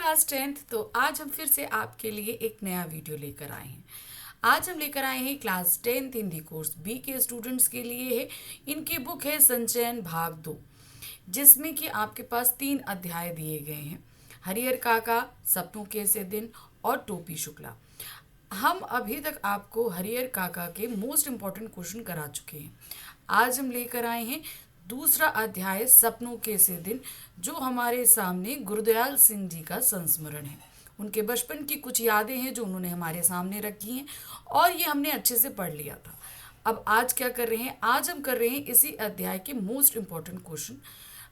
Class 10th। तो आज हम फिर से आपके लिए एक नया वीडियो लेकर आए हैं। आज हम लेकर आए हैं class 10th Hindi course B के स्टूडेंट्स के लिए है। इनकी बुक है संचयन भाग 2, जिसमें कि आपके पास 3 अध्याय दिए गए हैं, हरिहर काका, सपनों के से दिन और टोपी शुक्ला। हम अभी तक आपको हरिहर काका के मोस्ट इम्पॉर्टेंट क्वेश्चन करा चुके हैं। आज हम लेकर आए हैं दूसरा अध्याय सपनों के से दिन, जो हमारे सामने गुरुदयाल सिंह जी का संस्मरण है। उनके बचपन की कुछ यादें हैं जो उन्होंने हमारे सामने रखी हैं और ये हमने अच्छे से पढ़ लिया था। अब आज क्या कर रहे हैं, आज हम कर रहे हैं इसी अध्याय के मोस्ट इम्पॉर्टेंट क्वेश्चन।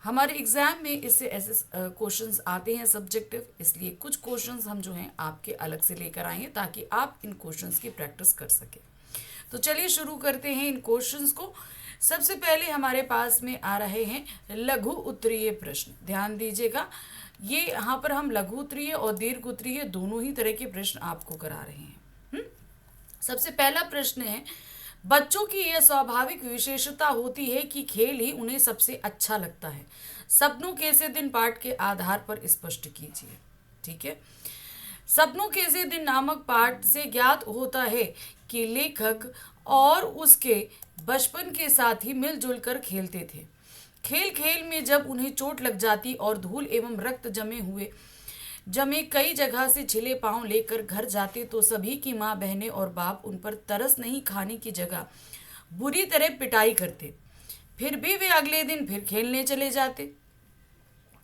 हमारे एग्जाम में इससे ऐसे क्वेश्चंस आते हैं सब्जेक्टिव, इसलिए कुछ क्वेश्चंस हम जो हैं आपके अलग से लेकर आए हैं ताकि आप इन क्वेश्चंस की प्रैक्टिस कर सकें। तो चलिए शुरू करते हैं इन क्वेश्चंस को। सबसे पहले हमारे पास में आ रहे हैं लघु उत्तरीय प्रश्न। ध्यान दीजिएगा, ये यहाँ पर हम लघु उत्तरीय और दीर्घ उत्तरीय दोनों ही तरह के प्रश्न आपको करा रहे हैं। सबसे पहला प्रश्न है, बच्चों की यह स्वाभाविक विशेषता होती है कि खेल ही उन्हें सबसे अच्छा लगता है। सपनों के से दिन पाठ के आधार पर स्पष्ट कीजिए। ठीक है, सपनों के से दिन नामक पाठ से ज्ञात होता है कि लेखक और उसके बचपन के साथी मिलजुल कर खेलते थे। खेल खेल में जब उन्हें चोट लग जाती और धूल एवं रक्त जमे कई जगह से छिले पांव लेकर घर जाते तो सभी की माँ, बहनें और बाप उन पर तरस नहीं खाने की जगह बुरी तरह पिटाई करते। फिर भी वे अगले दिन फिर खेलने चले जाते।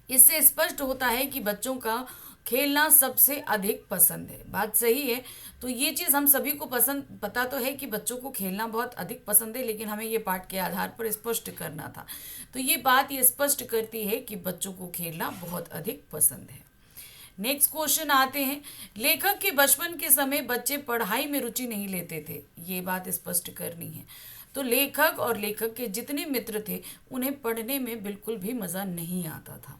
इससे स्पष्ट होता है कि बच्चों का खेलना सबसे अधिक पसंद है। बात सही है। तो ये चीज़ हम सभी को पसंद पता तो है कि बच्चों को खेलना बहुत अधिक पसंद है, लेकिन हमें ये पाठ के आधार पर स्पष्ट करना था। तो ये बात ये स्पष्ट करती है कि बच्चों को खेलना बहुत अधिक पसंद है। नेक्स्ट क्वेश्चन आते हैं, लेखक के बचपन के समय बच्चे पढ़ाई में रुचि नहीं लेते थे। ये बात स्पष्ट करनी है। तो लेखक और लेखक के जितने मित्र थे उन्हें पढ़ने में बिल्कुल भी मज़ा नहीं आता था।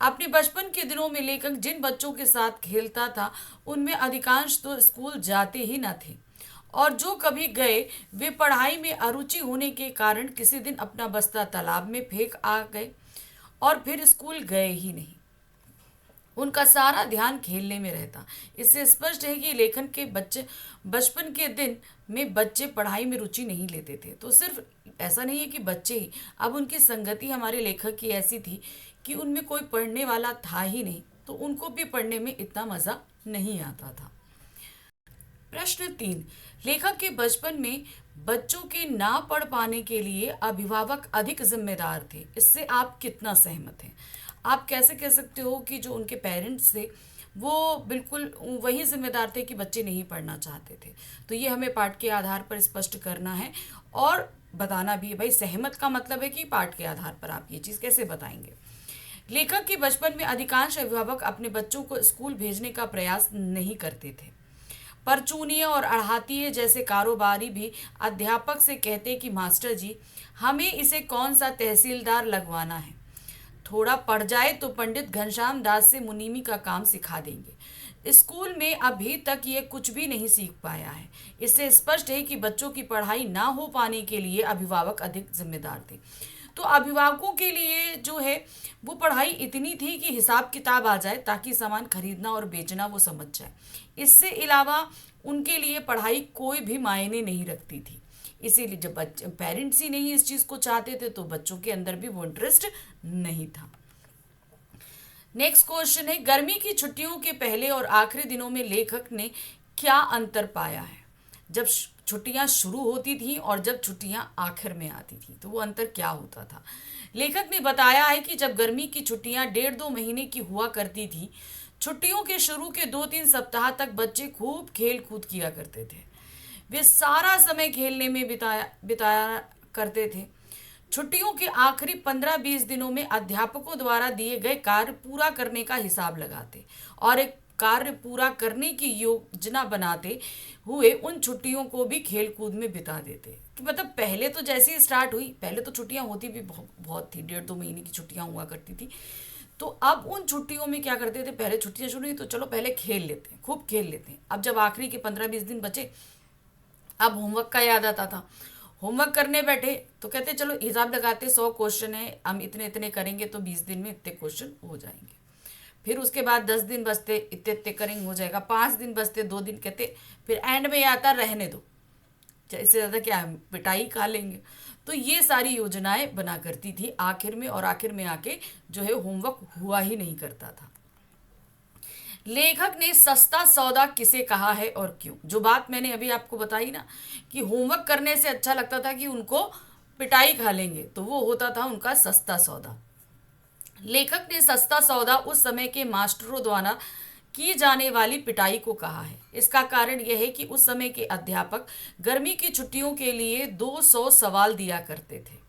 अपने बचपन के दिनों में लेखक जिन बच्चों के साथ खेलता था उनमें अधिकांश तो स्कूल जाते ही न थे, और जो कभी गए वे पढ़ाई में अरुचि होने के कारण किसी दिन अपना बस्ता तालाब में फेंक आ गए और फिर स्कूल गए ही नहीं। उनका सारा ध्यान खेलने में रहता। इससे स्पष्ट है कि लेखन के बचपन के दिन में बच्चे पढ़ाई में रुचि नहीं लेते थे। तो सिर्फ ऐसा नहीं है कि बच्चे ही, अब उनकी संगति हमारे लेखक की ऐसी थी कि उनमें कोई पढ़ने वाला था ही नहीं, तो उनको भी पढ़ने में इतना मज़ा नहीं आता था। प्रश्न 3, लेखक के बचपन में बच्चों के ना पढ़ पाने के लिए अभिभावक अधिक जिम्मेदार थे। इससे आप कितना सहमत हैं? आप कैसे कह सकते हो कि जो उनके पेरेंट्स थे वो बिल्कुल वही जिम्मेदार थे कि बच्चे नहीं पढ़ना चाहते थे? तो ये हमें पाठ के आधार पर स्पष्ट करना है और बताना भी है। भाई सहमत का मतलब है कि पाठ के आधार पर आप ये चीज़ कैसे बताएंगे। लेखक के बचपन में अधिकांश अभिभावक अपने बच्चों को स्कूल भेजने का प्रयास नहीं करते थे। परचूनिया और अड़हातिये जैसे कारोबारी भी अध्यापक से कहते कि मास्टर जी, हमें इसे कौन सा तहसीलदार लगवाना है, थोड़ा पढ़ जाए तो पंडित घनश्याम दास से मुनीमी का काम सिखा देंगे। स्कूल में अभी तक ये कुछ भी नहीं सीख पाया है। इससे स्पष्ट है कि बच्चों की पढ़ाई ना हो पाने के लिए अभिभावक अधिक जिम्मेदार थे। तो अभिभावकों के लिए जो है वो पढ़ाई इतनी थी कि हिसाब किताब आ जाए ताकि सामान खरीदना और बेचना वो समझ जाए। इससे अलावा उनके लिए पढ़ाई कोई भी मायने नहीं रखती थी। इसीलिए जब पेरेंट्स ही नहीं इस चीज़ को चाहते थे तो बच्चों के अंदर भी वो इंटरेस्ट नहीं था। नेक्स्ट क्वेश्चन है, गर्मी की छुट्टियों के पहले और आखिरी दिनों में लेखक ने क्या अंतर पाया है? जब छुट्टियां शुरू होती थी और जब छुट्टियां आखिर में आती थी तो वो अंतर क्या होता था? लेखक ने बताया है कि जब गर्मी की छुट्टियां 1.5-2 महीने की हुआ करती थी, छुट्टियों के शुरू के 2-3 सप्ताह तक बच्चे खूब खेल कूद किया करते थे। वे सारा समय खेलने में बिताया करते थे। छुट्टियों के आखिरी 15-20 दिनों में अध्यापकों द्वारा दिए गए कार्य पूरा करने का हिसाब लगाते और एक कार्य पूरा करने की योजना बनाते हुए उन छुट्टियों को भी खेल कूद में बिता देते। कि मतलब पहले तो जैसे ही स्टार्ट हुई, पहले तो छुट्टियां होती भी बहुत थी, 1.5-2 महीने की छुट्टियां हुआ करती थी। तो अब उन छुट्टियों में क्या करते थे, पहले छुट्टियां शुरू हुई तो चलो पहले खेल लेते हैं, खूब खेल लेते हैं। अब जब आखिरी के 15-20 दिन बचे, अब होमवर्क का याद आता था। होमवर्क करने बैठे तो कहते चलो हिसाब लगाते, 100 क्वेश्चन है, हम इतने इतने करेंगे तो 20 दिन में इतने क्वेश्चन हो जाएंगे। फिर उसके बाद 10 दिन बचते, इतने इतने करेंगे हो जाएगा, 5 दिन बचते, 2 दिन कहते, फिर एंड में आता रहने दो, इससे ज़्यादा क्या है, पिटाई खा लेंगे। तो ये सारी योजनाएं बना करती थी आखिर में, और आखिर में आके जो है होमवर्क हुआ ही नहीं करता था। लेखक ने सस्ता सौदा किसे कहा है और क्यों? जो बात मैंने अभी आपको बताई ना कि होमवर्क करने से अच्छा लगता था कि उनको पिटाई खा लेंगे, तो वो होता था उनका सस्ता सौदा। लेखक ने सस्ता सौदा उस समय के मास्टरों द्वारा की जाने वाली पिटाई को कहा है। इसका कारण यह है कि उस समय के अध्यापक गर्मी की छुट्टियों के लिए 200 सवाल दिया करते थे।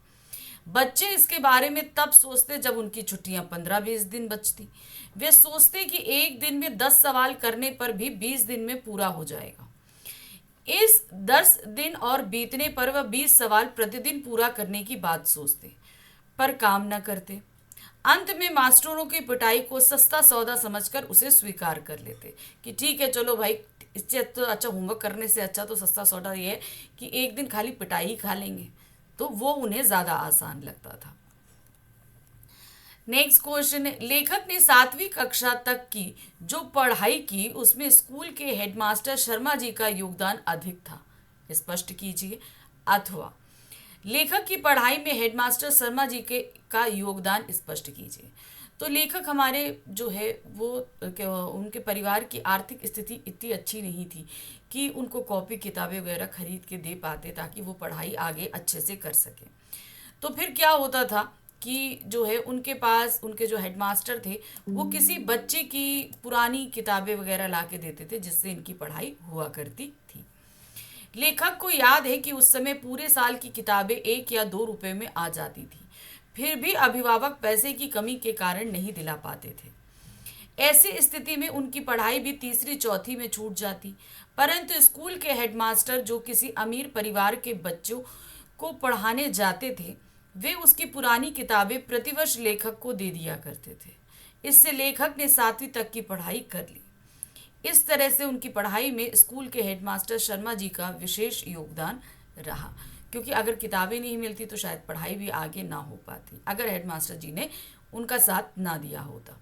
बच्चे इसके बारे में तब सोचते जब उनकी छुट्टियां 15-20 दिन बचती। वे सोचते कि एक दिन में 10 सवाल करने पर भी 20 दिन में पूरा हो जाएगा। इस 10 दिन और बीतने पर वह 20 सवाल प्रतिदिन पूरा करने की बात सोचते, पर काम न करते। अंत में मास्टरों की पिटाई को सस्ता सौदा समझकर उसे स्वीकार कर लेते कि ठीक है चलो भाई, इससे तो अच्छा होमवर्क करने से अच्छा तो सस्ता सौदा ये है कि एक दिन खाली पिटाई ही खा लेंगे, तो वो उन्हें ज़्यादा आसान लगता था। नेक्स्ट क्वेश्चन है, लेखक ने 7वीं कक्षा तक की जो पढ़ाई की उसमें स्कूल के हेडमास्टर शर्मा जी का योगदान अधिक था, स्पष्ट कीजिए। अथवा लेखक की पढ़ाई में हेडमास्टर शर्मा जी के का योगदान स्पष्ट कीजिए। तो लेखक हमारे जो है वो उनके परिवार की आर्थिक स्थिति इतनी अच्छी नहीं थी कि उनको कॉपी किताबें वगैरह खरीद के दे पाते ताकि वो पढ़ाई आगे अच्छे से कर सके। तो फिर क्या होता था कि जो है उनके पास उनके जो हेडमास्टर थे वो किसी बच्चे की पुरानी किताबें वगैरह ला के देते थे जिससे इनकी पढ़ाई हुआ करती थी। लेखक को याद है कि उस समय पूरे साल की किताबें 1 या 2 रुपए में आ जाती थी, फिर भी अभिभावक पैसे की कमी के कारण नहीं दिला पाते थे। ऐसी स्थिति में उनकी पढ़ाई भी तीसरी चौथी में छूट जाती, परंतु स्कूल के हेडमास्टर जो किसी अमीर परिवार के बच्चों को पढ़ाने जाते थे वे उसकी पुरानी किताबें प्रतिवर्ष लेखक को दे दिया करते थे। इससे लेखक ने 7वीं तक की पढ़ाई कर ली। इस तरह से उनकी पढ़ाई में स्कूल के हेडमास्टर शर्मा जी का विशेष योगदान रहा, क्योंकि अगर किताबें नहीं मिलती तो शायद पढ़ाई भी आगे ना हो पाती अगर हेडमास्टर जी ने उनका साथ ना दिया होता।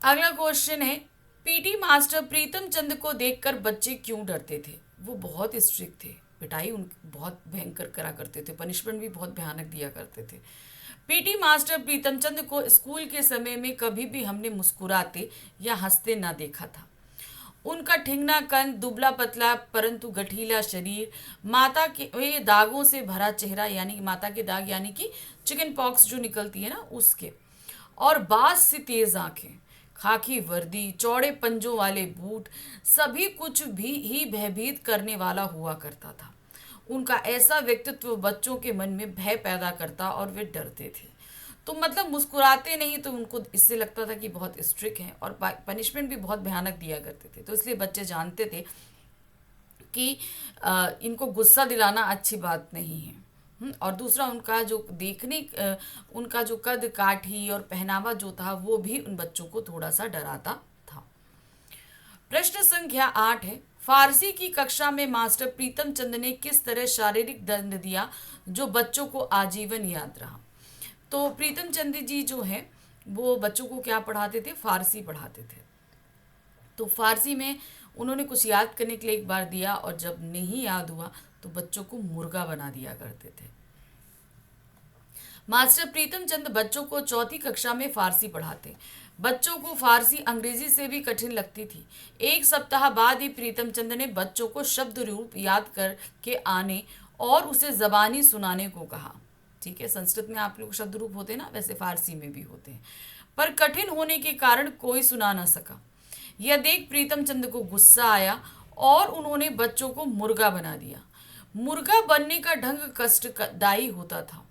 अगला क्वेश्चन है, पीटी मास्टर प्रीतम चंद को देखकर बच्चे क्यों डरते थे? वो बहुत स्ट्रिक्ट थे, पिटाई उन बहुत भयंकर करा करते थे, पनिशमेंट भी बहुत भयानक दिया करते थे। पीटी मास्टर प्रीतम चंद को स्कूल के समय में कभी भी हमने मुस्कुराते या हंसते ना देखा था। उनका ठिंगना कंद, दुबला पतला परंतु गठीला शरीर, माता के दागों से भरा चेहरा, यानी कि माता के दाग यानी कि चिकन पॉक्स जो निकलती है ना उसके, और बास सी तेज आंखें, खाकी वर्दी, चौड़े पंजों वाले बूट, सभी कुछ भी ही भयभीत करने वाला हुआ करता था। उनका ऐसा व्यक्तित्व बच्चों के मन में भय पैदा करता और वे डरते थे। तो मतलब मुस्कुराते नहीं तो उनको इससे लगता था कि बहुत स्ट्रिक्ट हैं, और पनिशमेंट भी बहुत भयानक दिया करते थे। तो इसलिए बच्चे जानते थे कि इनको गुस्सा दिलाना अच्छी बात नहीं है। और दूसरा उनका जो उनका जो कद काठी और पहनावा जो था वो भी उन बच्चों को थोड़ा सा डराता था। प्रश्न संख्या 8 है, फारसी की कक्षा में मास्टर प्रीतम चंद ने किस तरह शारीरिक दंड दिया जो बच्चों को आजीवन याद रहा? तो प्रीतम चंद जी जो है वो बच्चों को क्या पढ़ाते थे? फारसी पढ़ाते थे। तो फारसी में उन्होंने कुछ याद करने के लिए एक बार दिया, और जब नहीं याद हुआ तो बच्चों को मुर्गा बना दिया करते थे। मास्टर प्रीतम चंद बच्चों को 4वीं कक्षा में फारसी पढ़ाते। बच्चों को फारसी अंग्रेजी से भी कठिन लगती थी। एक सप्ताह बाद ही प्रीतम चंद ने बच्चों को शब्द रूप याद करके आने और उसे जबानी सुनाने को कहा। ठीक है, संस्कृत में आप लोग शब्द रूप होते हैं ना, वैसे फारसी में भी होते हैं, पर कठिन होने के कारण कोई सुना ना सका। यह देख प्रीतम चंद को गुस्सा आया और उन्होंने बच्चों को मुर्गा बना दिया। मुर्गा बनने का ढंग कष्टदायी होता था।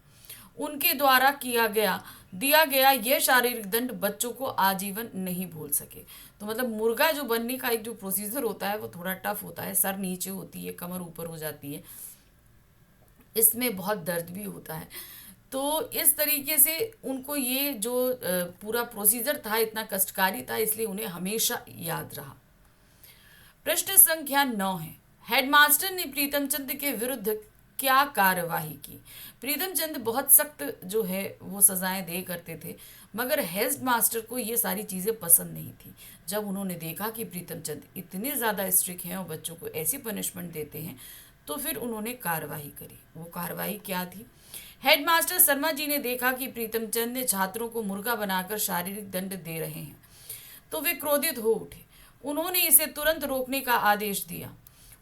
उनके द्वारा दिया गया यह शारीरिक दंड बच्चों को आजीवन नहीं भूल सके। तो मतलब मुर्गा जो बनने का एक जो प्रोसीजर होता है वो थोड़ा टफ होता है। सर नीचे होती है, कमर ऊपर हो जाती है, इसमें बहुत दर्द भी होता है। तो इस तरीके से उनको ये जो पूरा प्रोसीजर था इतना कष्टकारी था, इसलिए उन्हें हमेशा याद रहा। प्रश्न संख्या 9 है, हेडमास्टर ने प्रीतम चंद के विरुद्ध क्या कार्यवाही की। प्रीतम चंद बहुत सख्त जो है वो सजाएं दे करते थे, मगर हेड मास्टर को ये सारी चीज़ें पसंद नहीं थी। जब उन्होंने देखा कि प्रीतम चंद इतने ज़्यादा स्ट्रिक्ट हैं और बच्चों को ऐसी पनिशमेंट देते हैं, तो फिर उन्होंने कार्रवाई करी। वो कार्रवाई क्या थी? हेडमास्टर शर्मा जी ने देखा कि प्रीतम चंद ने छात्रों को मुर्गा बनाकर शारीरिक दंड दे रहे हैं, तो वे क्रोधित हो उठे। उन्होंने इसे तुरंत रोकने का आदेश दिया।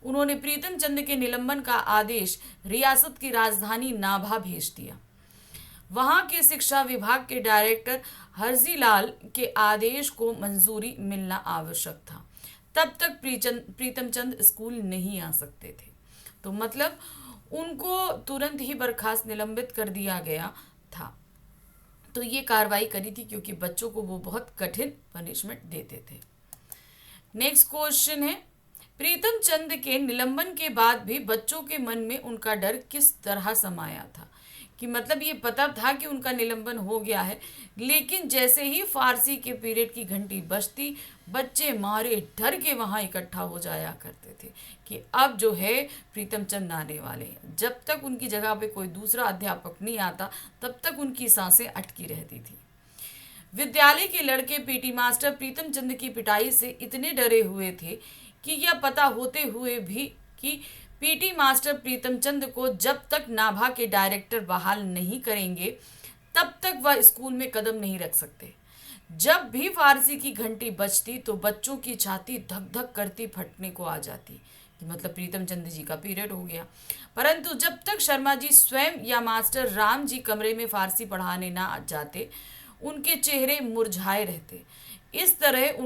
उन्होंने प्रीतम चंद के निलंबन का आदेश रियासत की राजधानी नाभा भेज दिया। वहां के शिक्षा विभाग के डायरेक्टर हरजी लाल के आदेश को मंजूरी मिलना आवश्यक था। तब तक प्रीतम चंद स्कूल नहीं आ सकते थे। तो मतलब उनको तुरंत ही बर्खास्त निलंबित कर दिया गया था। तो ये कार्रवाई करी थी क्योंकि बच्चों को वो बहुत कठिन पनिशमेंट देते थे। नेक्स्ट क्वेश्चन है, प्रीतम चंद के निलंबन के बाद भी बच्चों के मन में उनका डर किस तरह समाया था? कि मतलब ये पता था कि उनका निलंबन हो गया है, लेकिन जैसे ही फारसी के पीरियड की घंटी बजती, बच्चे मारे डर के वहाँ इकट्ठा हो जाया करते थे कि अब जो है प्रीतम चंद आने वाले हैं। जब तक उनकी जगह पे कोई दूसरा अध्यापक नहीं आता, तब तक उनकी सांसें अटकी रहती थी। विद्यालय के लड़के पीटी मास्टर प्रीतम चंद की पिटाई से इतने डरे हुए थे कि यह पता होते हुए भी कि पीटी मास्टर प्रीतम चंद को जब तक नाभा के डायरेक्टर बहाल नहीं करेंगे, तब तक वह स्कूल में कदम नहीं रख सकते। जब भी फारसी की घंटी बजती तो बच्चों की छाती धक धक करती फटने को आ जाती कि मतलब प्रीतम चंद जी का पीरियड हो गया। परंतु जब तक शर्मा जी स्वयं या मास्टर राम जी कमरे में फारसी पढ़ाने ना जाते, उनके चेहरे मुरझाए रहते। इस तरह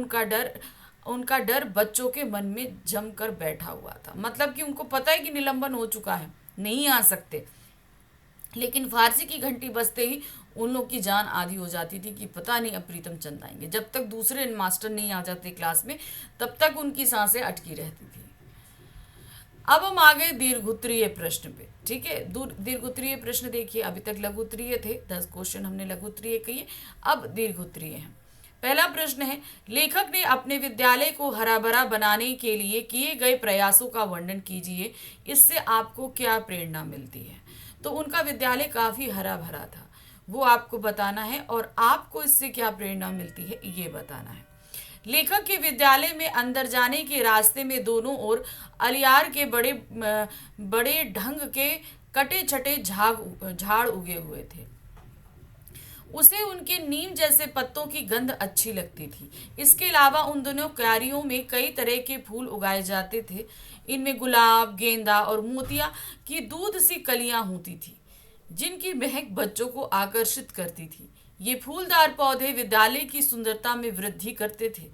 उनका डर बच्चों के मन में जमकर बैठा हुआ था। मतलब कि उनको पता है कि निलंबन हो चुका है, नहीं आ सकते, लेकिन फारसी की घंटी बजते ही उन लोग की जान आधी हो जाती थी कि पता नहीं अब प्रीतम चंद आएंगे। जब तक दूसरे मास्टर नहीं आ जाते क्लास में, तब तक उनकी सांसें अटकी रहती थी। अब हम आ गए दीर्घोत्तरीय प्रश्न पे। ठीक है, दीर्घोत्तरीय प्रश्न देखिए, अभी तक लघुत्तरीय थे, 10 क्वेश्चन हमने लघुत्तरीय किए, अब दीर्घोत्तरीय हैं। पहला प्रश्न है, लेखक ने अपने विद्यालय को हरा भरा बनाने के लिए किए गए प्रयासों का वर्णन कीजिए, इससे आपको क्या प्रेरणा मिलती है। तो उनका विद्यालय काफ़ी हरा भरा था, वो आपको बताना है, और आपको इससे क्या प्रेरणा मिलती है ये बताना है। लेखक के विद्यालय में अंदर जाने के रास्ते में दोनों ओर अलियार के बड़े बड़े ढंग के कटे छटे झाड़ उगे हुए थे। उसे उनके नीम जैसे पत्तों की गंध अच्छी लगती थी। इसके अलावा उन दोनों क्यारियों में कई तरह के फूल उगाए जाते थे। इनमें गुलाब, गेंदा और मोतिया की दूध सी कलियां होती थी, जिनकी महक बच्चों को आकर्षित करती थी। ये फूलदार पौधे विद्यालय की सुंदरता में वृद्धि करते थे।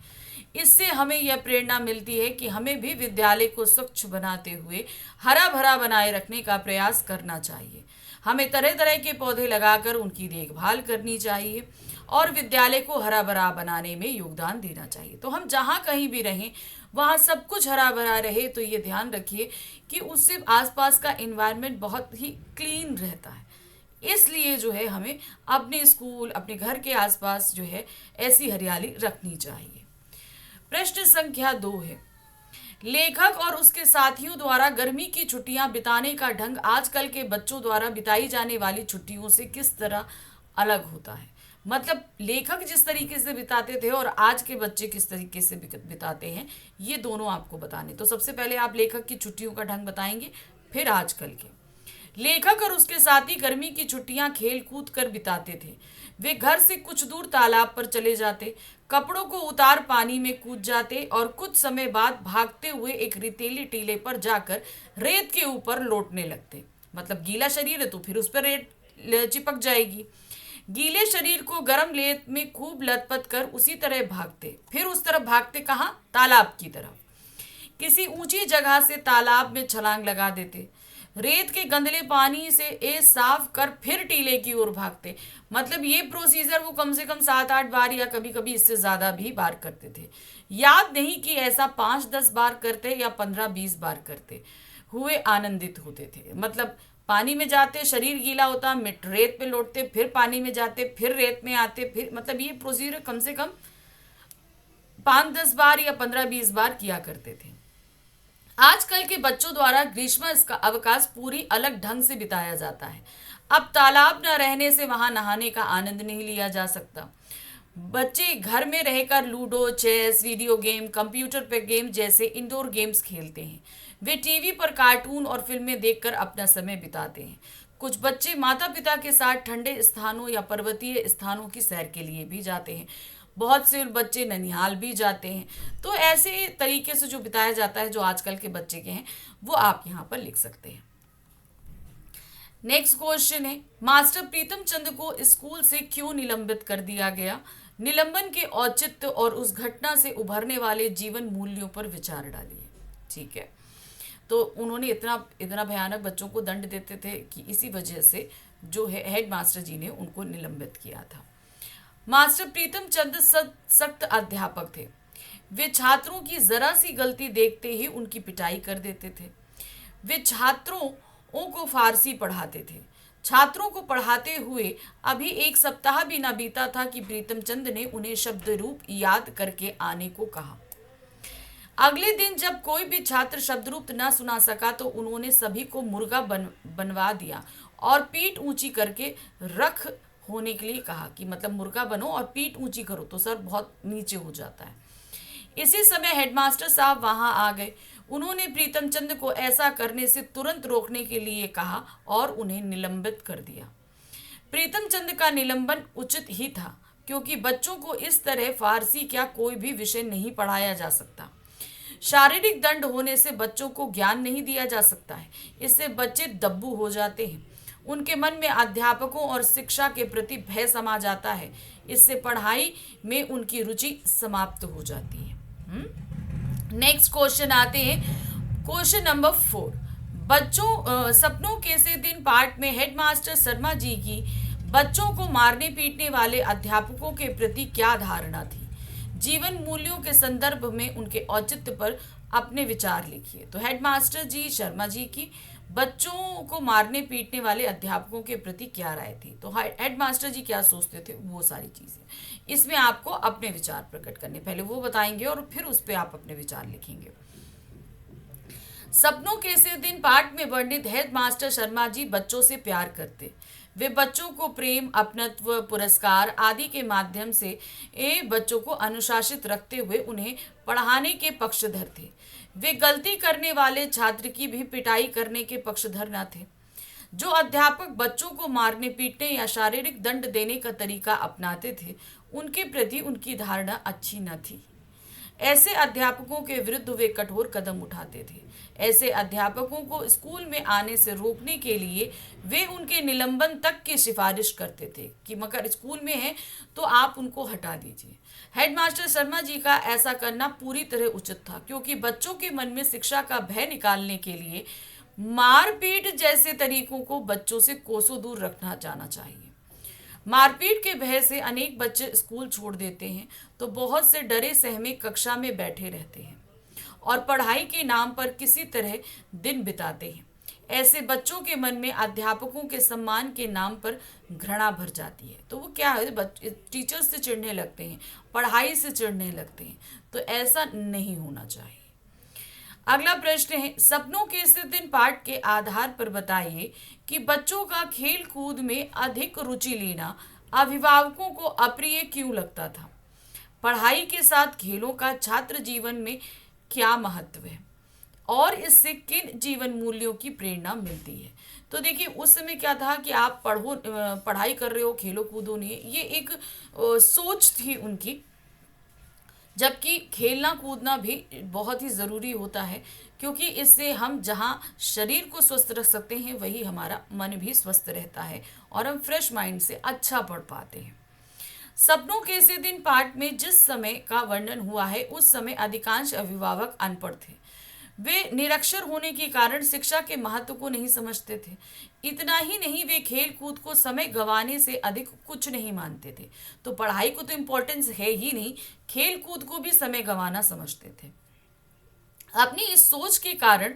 इससे हमें यह प्रेरणा मिलती है कि हमें भी विद्यालय को स्वच्छ बनाते हुए हरा भरा बनाए रखने का प्रयास करना चाहिए। हमें तरह तरह के पौधे लगाकर उनकी देखभाल करनी चाहिए और विद्यालय को हरा भरा बनाने में योगदान देना चाहिए। तो हम जहाँ कहीं भी रहें, वहाँ सब कुछ हरा भरा रहे, तो ये ध्यान रखिए कि उससे आसपास का इन्वायरमेंट बहुत ही क्लीन रहता है। इसलिए जो है हमें अपने स्कूल, अपने घर के आसपास जो है ऐसी हरियाली रखनी चाहिए। प्रश्न संख्या 2 है, लेखक और उसके साथियों द्वारा गर्मी की छुट्टियां बिताने का ढंग आजकल के बच्चों द्वारा बिताई जाने वाली छुट्टियों से किस तरह अलग होता है। मतलब लेखक जिस तरीके से बिताते थे और आज के बच्चे किस तरीके से बिताते हैं, ये दोनों आपको बताने। तो सबसे पहले आप लेखक की छुट्टियों का ढंग बताएंगे, फिर आजकल के। लेखक और उसके साथी गर्मी की छुट्टियां खेल कूद कर बिताते थे। वे घर से कुछ दूर तालाब पर चले जाते, कपड़ों को उतार पानी में कूद जाते और कुछ समय बाद भागते हुए एक रेतीले टीले पर जाकर रेत के ऊपर लौटने लगते। मतलब गीला शरीर है तो फिर उस पर रेत चिपक जाएगी। गीले शरीर को गर्म रेत में खूब लथपथ कर उसी तरह भागते। फिर उस तरफ भागते कहाँ? तालाब की तरफ। किसी ऊंची जगह से तालाब में छलांग लगा देते। रेत के गंदले पानी से साफ कर फिर टीले की ओर भागते। मतलब ये प्रोसीजर वो कम से कम 7-8 बार या कभी कभी इससे ज़्यादा भी बार करते थे। याद नहीं कि ऐसा 5-10 बार करते या 15-20 बार करते हुए आनंदित होते थे। मतलब पानी में जाते, शरीर गीला होता, मिट रेत पे लौटते, फिर पानी में जाते, फिर रेत में आते, फिर मतलब ये प्रोसीजर कम से कम 5-10 बार या 15-20 बार किया करते थे। आजकल के बच्चों द्वारा ग्रीष्म अवकाश पूरी अलग ढंग से बिताया जाता है। अब तालाब न रहने से वहां नहाने का आनंद नहीं लिया जा सकता। बच्चे घर में रहकर ludo, chess, video game, computer पर गेम जैसे इंडोर गेम्स खेलते हैं। वे टीवी पर कार्टून और फिल्में देखकर अपना समय बिताते हैं। कुछ बच्चे माता पिता के साथ ठंडे स्थानों या पर्वतीय स्थानों की सैर के लिए भी जाते हैं। बहुत से बच्चे ननिहाल भी जाते हैं। तो ऐसे तरीके से जो बिताया जाता है जो आजकल के बच्चे के हैं वो आप यहाँ पर लिख सकते हैं। नेक्स्ट क्वेश्चन है, मास्टर प्रीतम चंद को स्कूल से क्यों निलंबित कर दिया गया? निलंबन के औचित्य और उस घटना से उभरने वाले जीवन मूल्यों पर विचार डालिए। ठीक है, तो उन्होंने इतना इतना भयानक बच्चों को दंड देते थे कि इसी वजह से जो है हेड मास्टर जी ने उनको निलंबित किया था। मास्टर प्रीतम चंद सख्त अध्यापक थे। वे छात्रों की जरा सी गलती देखते ही उनकी पिटाई कर देते थे। वे छात्रों को फारसी पढ़ाते थे। छात्रों को पढ़ाते हुए अभी एक सप्ताह भी न बीता था कि प्रीतम चंद ने उन्हें शब्द रूप याद करके आने को कहा। अगले दिन जब कोई भी छात्र शब्द रूप न सुना सका तो उन्होंने सभी को मुर्गा बनवा दिया और पीठ ऊंची करके रख होने के लिए कहा कि मतलब मुर्गा बनो और पीठ ऊंची करो तो सर बहुत नीचे हो जाता है। इसी समय हेडमास्टर साहब वहां आ गए। उन्होंने प्रीतम चंद को ऐसा करने से तुरंत रोकने के लिए कहा और उन्हें निलंबित कर दिया। प्रीतम चंद का निलंबन उचित ही था क्योंकि बच्चों को इस तरह फारसी क्या कोई भी विषय नहीं पढ़ाया जा सकता। शारीरिक दंड होने से बच्चों को ज्ञान नहीं दिया जा सकता है। इससे बच्चे दब्बू हो जाते हैं। उनके मन में अध्यापकों और शिक्षा के प्रति भय समा जाता है। इससे पढ़ाई में उनकी रुचि समाप्त हो जाती है। नेक्स्ट क्वेश्चन आते हैं, क्वेश्चन नंबर 4। बच्चों सपनों के से दिन पार्ट में हेडमास्टर शर्मा जी की बच्चों को मारने पीटने वाले अध्यापकों के प्रति क्या धारणा थी? जीवन मूल्यों के संदर्भ में उनके औचित्य पर अपने विचार लिखिए। तो हेडमास्टर जी शर्मा जी की बच्चों को मारने पीटने वाले अध्यापकों के प्रति क्या राय थी, तो हेडमास्टर जी क्या सोचते थे, वो सारी चीजें इसमें आपको अपने विचार प्रकट करने, पहले वो बताएंगे और फिर उस पर आप अपने विचार लिखेंगे। सपनों के से दिन पाठ में वर्णित हेडमास्टर शर्मा जी बच्चों से प्यार करते। वे बच्चों को प्रेम, अपनत्व, पुरस्कार आदि के माध्यम से बच्चों को अनुशासित रखते हुए उन्हें पढ़ाने के पक्षधर थे। वे गलती करने वाले छात्र की भी पिटाई करने के पक्षधर न थे। जो अध्यापक बच्चों को मारने पीटने या शारीरिक दंड देने का तरीका अपनाते थे उनके प्रति उनकी धारणा अच्छी न थी। ऐसे अध्यापकों के विरुद्ध वे कठोर कदम उठाते थे। ऐसे अध्यापकों को स्कूल में आने से रोकने के लिए वे उनके निलंबन तक की सिफारिश करते थे कि मगर स्कूल में है तो आप उनको हटा दीजिए। हेडमास्टर शर्मा जी का ऐसा करना पूरी तरह उचित था क्योंकि बच्चों के मन में शिक्षा का भय निकालने के लिए मारपीट जैसे तरीकों को बच्चों से कोसों दूर रखना जाना चाहिए। मारपीट के भय से अनेक बच्चे स्कूल छोड़ देते हैं तो बहुत से डरे सहमे कक्षा में बैठे रहते हैं और पढ़ाई के नाम पर किसी तरह दिन बिताते हैं। ऐसे बच्चों के मन में अध्यापकों के सम्मान के नाम पर घृणा भर जाती है तो वो क्या है, टीचर्स से चिढ़ने लगते हैं, पढ़ाई से चिढ़ने लगते हैं। तो ऐसा नहीं होना चाहिए। अगला प्रश्न है, सपनों के इस दिन पाठ के आधार पर बताइए कि बच्चों का खेल कूद में अधिक रुचि लेना अभिभावकों को अप्रिय क्यों लगता था? पढ़ाई के साथ खेलों का छात्र जीवन में क्या महत्व है और इससे किन जीवन मूल्यों की प्रेरणा मिलती है? तो देखिए उस समय क्या था कि आप पढ़ाई कर रहे हो, खेलो कूदो नहीं, ये एक सोच थी उनकी, जबकि खेलना कूदना भी बहुत ही ज़रूरी होता है क्योंकि इससे हम जहाँ शरीर को स्वस्थ रख सकते हैं वही हमारा मन भी स्वस्थ रहता है और हम फ्रेश माइंड से अच्छा पढ़ पाते हैं। सपनों के इसी दिन पाठ में जिस समय का वर्णन हुआ है उस समय अधिकांश अभिभावक अनपढ़ थे। वे निरक्षर होने के कारण शिक्षा के महत्व को नहीं समझते थे। इतना ही नहीं, वे खेल कूद को समय गंवाने से अधिक कुछ नहीं मानते थे। तो पढ़ाई को तो इम्पोर्टेंस है ही नहीं, खेल कूद को भी समय गंवाना समझते थे। अपनी इस सोच के कारण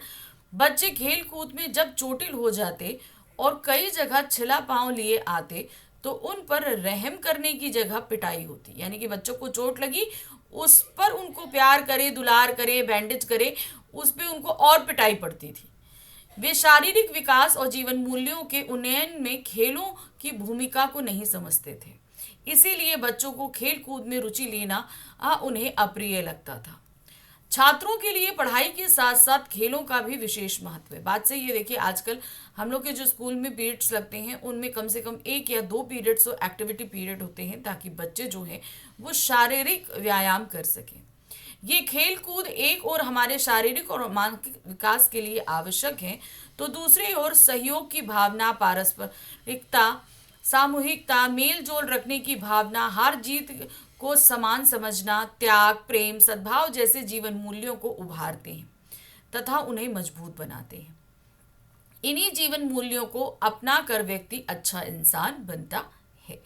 बच्चे खेल कूद में जब चोटिल हो जाते और कई जगह छिला पांव लिए आते तो उन पर रहम करने की जगह पिटाई होती। यानी कि बच्चों को चोट लगी, उस पर उनको प्यार करे, दुलार करे, बैंडेज करे, उस पे उनको और पिटाई पड़ती थी। वे शारीरिक विकास और जीवन मूल्यों के उन्नयन में खेलों की भूमिका को नहीं समझते थे। इसीलिए बच्चों को खेल कूद में रुचि लेना उन्हें अप्रिय लगता था। छात्रों के लिए पढ़ाई के साथ साथ खेलों का भी विशेष महत्व है। बात सही है। देखिए आजकल हम लोग के जो स्कूल में पीरियड्स लगते हैं उनमें कम से कम 1 या 2 पीरियड्स तो एक्टिविटी पीरियड होते हैं, ताकि बच्चे जो हैं वो शारीरिक व्यायाम कर सकें। ये खेल कूद एक और हमारे शारीरिक और मानसिक विकास के लिए आवश्यक है, तो दूसरी ओर सहयोग की भावना, पारस्परिकता, सामूहिकता, मेल जोल रखने की भावना, हार जीत को समान समझना, त्याग, प्रेम, सद्भाव जैसे जीवन मूल्यों को उभारते हैं तथा उन्हें मजबूत बनाते हैं। इन्हीं जीवन मूल्यों को अपना कर व्यक्ति अच्छा इंसान बनता है।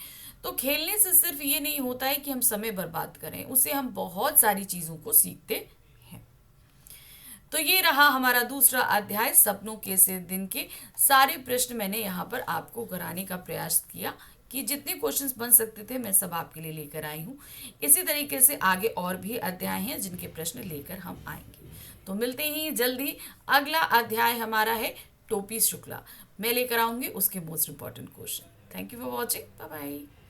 तो खेलने से सिर्फ ये नहीं होता है कि हम समय बर्बाद करें, उससे हम बहुत सारी चीज़ों को सीखते हैं। तो ये रहा हमारा दूसरा अध्याय, सपनों के से दिन के सारे प्रश्न मैंने यहाँ पर आपको कराने का प्रयास किया कि जितने क्वेश्चंस बन सकते थे मैं सब आपके लिए लेकर आई हूँ। इसी तरीके से आगे और भी अध्याय हैं जिनके प्रश्न लेकर हम आएंगे। तो मिलते ही जल्दी। अगला अध्याय हमारा है टोपी शुक्ला। मैं लेकर आऊंगी उसके most important question. Thank you for watching. Bye bye.